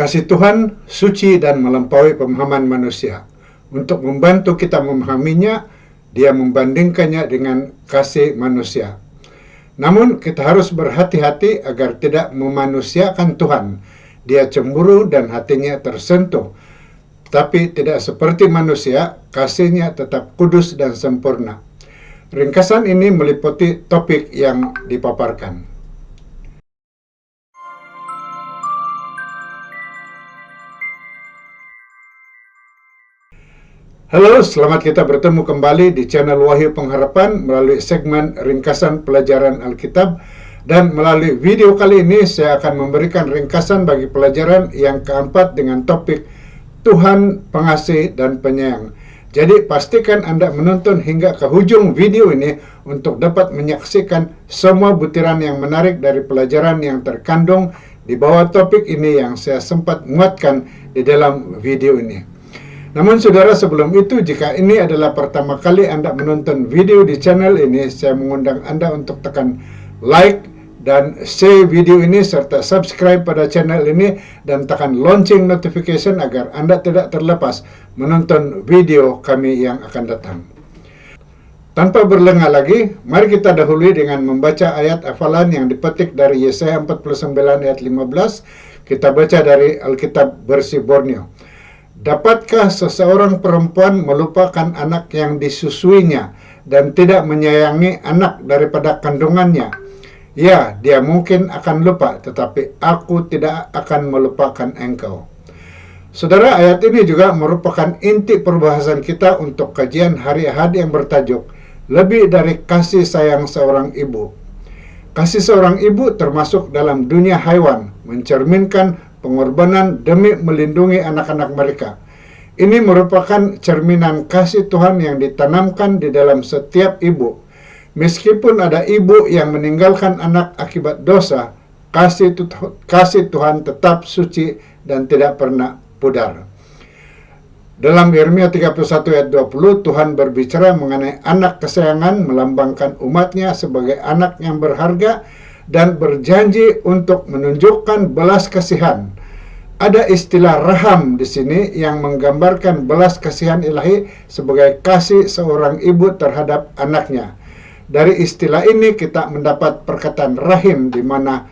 Kasih Tuhan suci dan melampaui pemahaman manusia. Untuk membantu kita memahaminya, Dia membandingkannya dengan kasih manusia. Namun kita harus berhati-hati agar tidak memanusiakan Tuhan. Dia cemburu dan hatinya tersentuh. Tapi tidak seperti manusia, kasihnya tetap kudus dan sempurna. Ringkasan ini meliputi topik yang dipaparkan. Halo, selamat kita bertemu kembali di channel Wahyu Pengharapan melalui segmen ringkasan pelajaran Alkitab, dan melalui video kali ini saya akan memberikan ringkasan bagi pelajaran yang keempat dengan topik Tuhan Pengasih dan Penyayang. Jadi pastikan Anda menonton hingga ke ujung video ini untuk dapat menyaksikan semua butiran yang menarik dari pelajaran yang terkandung di bawah topik ini yang saya sempat muatkan di dalam video ini. Namun saudara, sebelum itu, jika ini adalah pertama kali Anda menonton video di channel ini, saya mengundang Anda untuk tekan like dan share video ini serta subscribe pada channel ini dan tekan lonceng notification agar Anda tidak terlepas menonton video kami yang akan datang. Tanpa berlengah lagi, mari kita dahului dengan membaca ayat hafalan yang dipetik dari Yesaya 49 ayat 15. Kita baca dari Alkitab Versi Borneo. Dapatkah seseorang perempuan melupakan anak yang disusuinya dan tidak menyayangi anak daripada kandungannya? Ya, dia mungkin akan lupa, tetapi aku tidak akan melupakan engkau. Saudara, ayat ini juga merupakan inti perbahasan kita untuk kajian hari Ahad yang bertajuk Lebih dari Kasih Sayang Seorang Ibu. Kasih seorang ibu termasuk dalam dunia haiwan, mencerminkan pengorbanan demi melindungi anak-anak mereka. Ini merupakan cerminan kasih Tuhan yang ditanamkan di dalam setiap ibu. Meskipun ada ibu yang meninggalkan anak akibat dosa, kasih Tuhan tetap suci dan tidak pernah pudar. Dalam Yeremia 31 ayat 20, Tuhan berbicara mengenai anak kesayangan, melambangkan umatnya sebagai anak yang berharga dan berjanji untuk menunjukkan belas kasihan. Ada istilah raham di sini yang menggambarkan belas kasihan ilahi sebagai kasih seorang ibu terhadap anaknya. Dari istilah ini kita mendapat perkataan rahim, di mana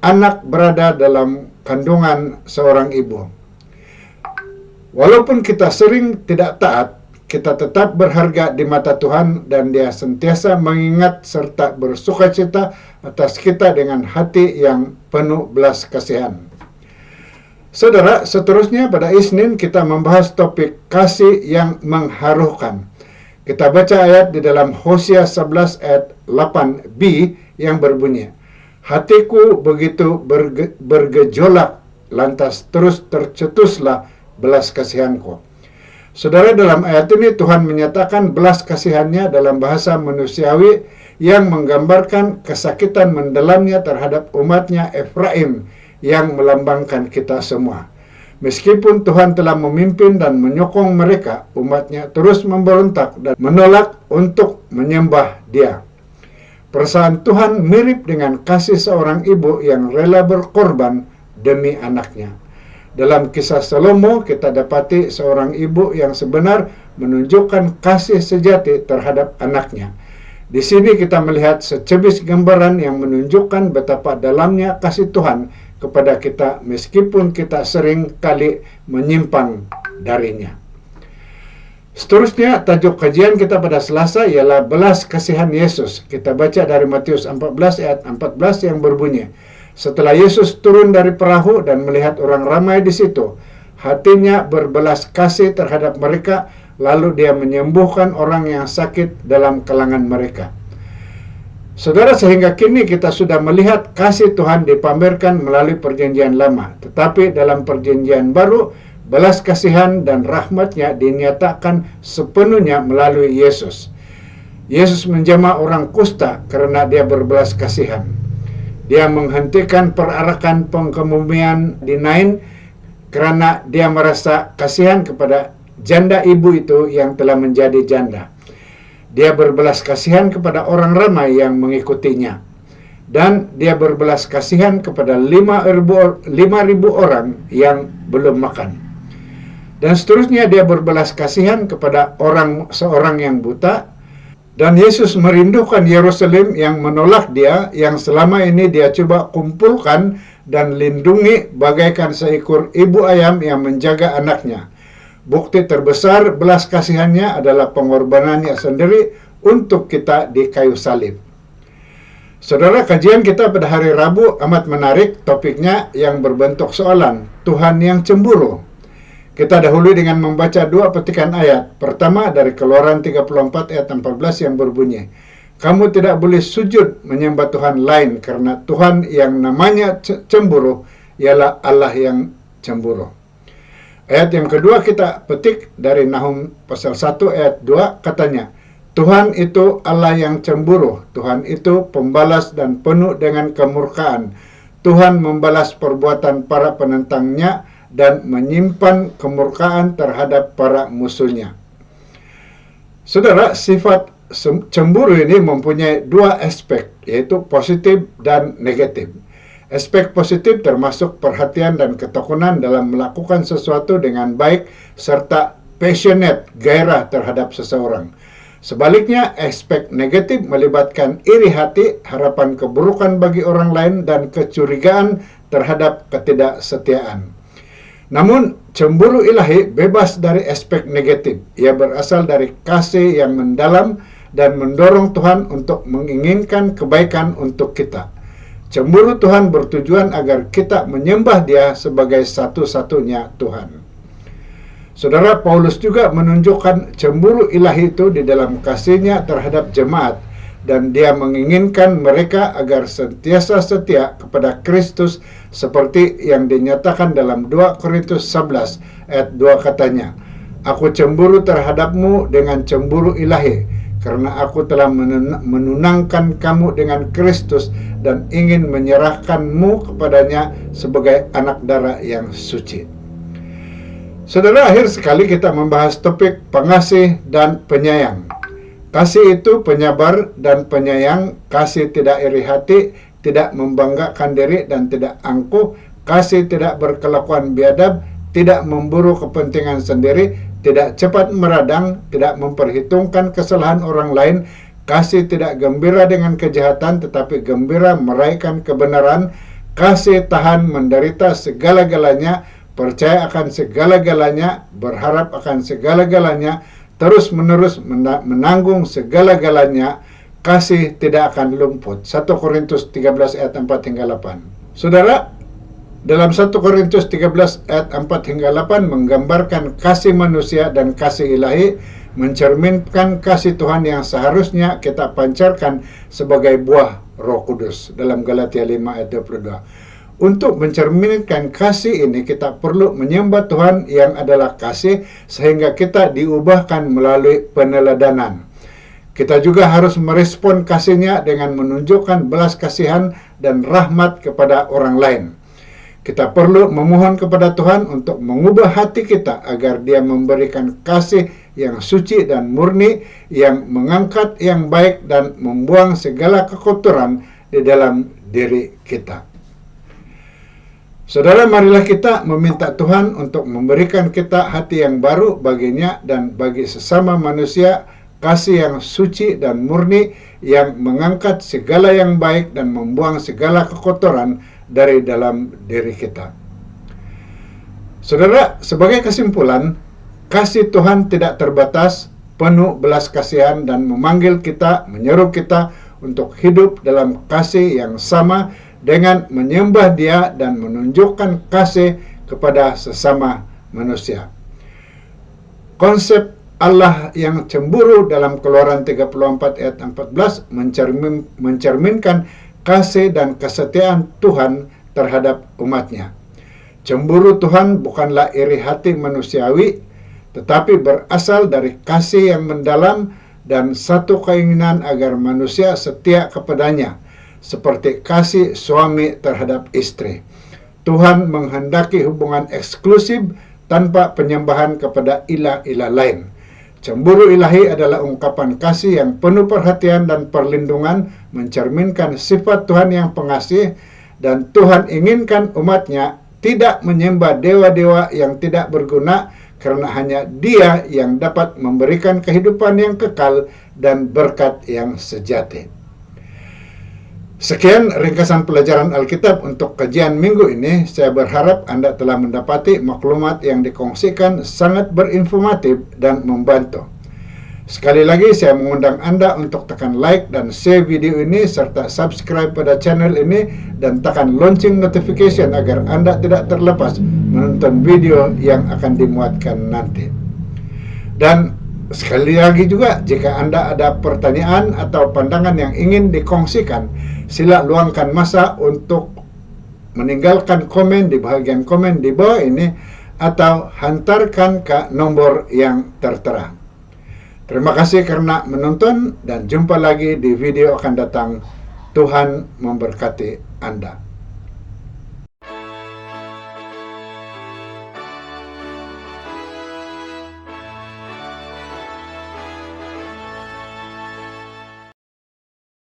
anak berada dalam kandungan seorang ibu. Walaupun kita sering tidak taat, kita tetap berharga di mata Tuhan dan Dia sentiasa mengingat serta bersukacita atas kita dengan hati yang penuh belas kasihan. Saudara, seterusnya pada Isnin kita membahas topik kasih yang mengharukan. Kita baca ayat di dalam Hosea 11 ayat 8b yang berbunyi, hatiku begitu bergejolak, lantas terus tercetuslah belas kasihanku. Saudara, dalam ayat ini Tuhan menyatakan belas kasihannya dalam bahasa manusiawi yang menggambarkan kesakitan mendalamnya terhadap umatnya Efraim yang melambangkan kita semua. Meskipun Tuhan telah memimpin dan menyokong mereka, umatnya terus memberontak dan menolak untuk menyembah Dia. Perasaan Tuhan mirip dengan kasih seorang ibu yang rela berkorban demi anaknya. Dalam kisah Salomo, kita dapati seorang ibu yang sebenar menunjukkan kasih sejati terhadap anaknya. Di sini kita melihat secebis gambaran yang menunjukkan betapa dalamnya kasih Tuhan kepada kita meskipun kita sering kali menyimpang darinya. Seterusnya, tajuk kajian kita pada Selasa ialah belas kasihan Yesus. Kita baca dari Matius 14 ayat 14 yang berbunyi, setelah Yesus turun dari perahu dan melihat orang ramai di situ, hatinya berbelas kasih terhadap mereka, lalu Dia menyembuhkan orang yang sakit dalam kalangan mereka. Saudara, sehingga kini kita sudah melihat kasih Tuhan dipamerkan melalui perjanjian lama. Tetapi dalam perjanjian baru, belas kasihan dan rahmatnya dinyatakan sepenuhnya melalui Yesus. Yesus menjamah orang kusta karena Dia berbelas kasihan. Dia menghentikan perarakan pengkemumian di Nain karena Dia merasa kasihan kepada janda ibu itu yang telah menjadi janda. Dia berbelas kasihan kepada orang ramai yang mengikutinya. dan dia berbelas kasihan kepada 5.000 orang yang belum makan. Dan seterusnya dia berbelas kasihan kepada seorang yang buta. Dan Yesus merindukan Yerusalem yang menolak dia, yang selama ini dia coba kumpulkan dan lindungi bagaikan seekor ibu ayam yang menjaga anaknya. Bukti terbesar belas kasihannya adalah pengorbanannya sendiri untuk kita di kayu salib. Saudara, kajian kita pada hari Rabu amat menarik, topiknya yang berbentuk soalan, Tuhan yang cemburu. Kita dahului dengan membaca dua petikan ayat. Pertama dari Keluaran 34 ayat 14 yang berbunyi, kamu tidak boleh sujud menyembah Tuhan lain karena Tuhan yang namanya cemburu ialah Allah yang cemburu. Ayat yang kedua kita petik dari Nahum pasal 1 ayat 2, katanya, Tuhan itu Allah yang cemburu, Tuhan itu pembalas dan penuh dengan kemurkaan. Tuhan membalas perbuatan para penentangnya dan menyimpan kemurkaan terhadap para musuhnya. Saudara, sifat cemburu ini mempunyai dua aspek, yaitu positif dan negatif. Aspek positif termasuk perhatian dan ketekunan dalam melakukan sesuatu dengan baik serta passionate, gairah terhadap seseorang. Sebaliknya, aspek negatif melibatkan iri hati, harapan keburukan bagi orang lain, dan kecurigaan terhadap ketidaksetiaan. Namun, cemburu ilahi bebas dari aspek negatif. Ia berasal dari kasih yang mendalam dan mendorong Tuhan untuk menginginkan kebaikan untuk kita. Cemburu Tuhan bertujuan agar kita menyembah Dia sebagai satu-satunya Tuhan. Saudara, Paulus juga menunjukkan cemburu ilahi itu di dalam kasihnya terhadap jemaat, dan dia menginginkan mereka agar sentiasa setia kepada Kristus seperti yang dinyatakan dalam 2 Korintus 11 ayat 2, katanya, aku cemburu terhadapmu dengan cemburu ilahi, karena aku telah menunangkan kamu dengan Kristus dan ingin menyerahkanmu kepadanya sebagai anak darah yang suci. Saudara, akhir sekali kita membahas topik pengasih dan penyayang. Kasih itu penyabar dan penyayang. Kasih tidak iri hati, tidak membanggakan diri dan tidak angkuh. Kasih tidak berkelakuan biadab, tidak memburu kepentingan sendiri, tidak cepat meradang, tidak memperhitungkan kesalahan orang lain. Kasih tidak gembira dengan kejahatan, tetapi gembira meraihkan kebenaran. Kasih tahan menderita segala-galanya, percaya akan segala-galanya, berharap akan segala-galanya, terus-menerus menanggung segala-galanya. Kasih tidak akan lumput. 1 Korintus 13 ayat 4 hingga 8. Saudara, dalam 1 Korintus 13 ayat 4 hingga 8 menggambarkan kasih manusia dan kasih ilahi, mencerminkan kasih Tuhan yang seharusnya kita pancarkan sebagai buah Roh Kudus dalam Galatia 5 ayat 22. Untuk mencerminkan kasih ini, kita perlu menyembah Tuhan yang adalah kasih, sehingga kita diubahkan melalui peneladanan. Kita juga harus merespon kasihnya dengan menunjukkan belas kasihan dan rahmat kepada orang lain. Kita perlu memohon kepada Tuhan untuk mengubah hati kita agar Dia memberikan kasih yang suci dan murni, yang mengangkat yang baik dan membuang segala kekotoran di dalam diri kita. Saudara, marilah kita meminta Tuhan untuk memberikan kita hati yang baru baginya dan bagi sesama manusia, kasih yang suci dan murni, yang mengangkat segala yang baik dan membuang segala kekotoran dari dalam diri kita. Saudara, sebagai kesimpulan, kasih Tuhan tidak terbatas, penuh belas kasihan dan memanggil kita, menyeru kita untuk hidup dalam kasih yang sama dengan menyembah Dia dan menunjukkan kasih kepada sesama manusia. Konsep Allah yang cemburu dalam Keluaran 34 ayat 14 mencerminkan kasih dan kesetiaan Tuhan terhadap umatnya. Cemburu Tuhan bukanlah iri hati manusiawi, tetapi berasal dari kasih yang mendalam dan satu keinginan agar manusia setia kepadanya, seperti kasih suami terhadap istri. Tuhan menghendaki hubungan eksklusif tanpa penyembahan kepada ilah-ilah lain. Cemburu ilahi adalah ungkapan kasih yang penuh perhatian dan perlindungan, mencerminkan sifat Tuhan yang pengasih, dan Tuhan inginkan umatnya tidak menyembah dewa-dewa yang tidak berguna, karena hanya Dia yang dapat memberikan kehidupan yang kekal dan berkat yang sejati. Sekian ringkasan pelajaran Alkitab untuk kajian minggu ini. Saya berharap Anda telah mendapati maklumat yang dikongsikan sangat berinformatif dan membantu. Sekali lagi saya mengundang Anda untuk tekan like dan share video ini serta subscribe pada channel ini dan tekan lonceng notification agar Anda tidak terlepas menonton video yang akan dimuatkan nanti. Dan sekali lagi juga, jika Anda ada pertanyaan atau pandangan yang ingin dikongsikan, sila luangkan masa untuk meninggalkan komen di bagian komen di bawah ini atau hantarkan ke nomor yang tertera. Terima kasih karena menonton dan jumpa lagi di video akan datang. Tuhan memberkati Anda.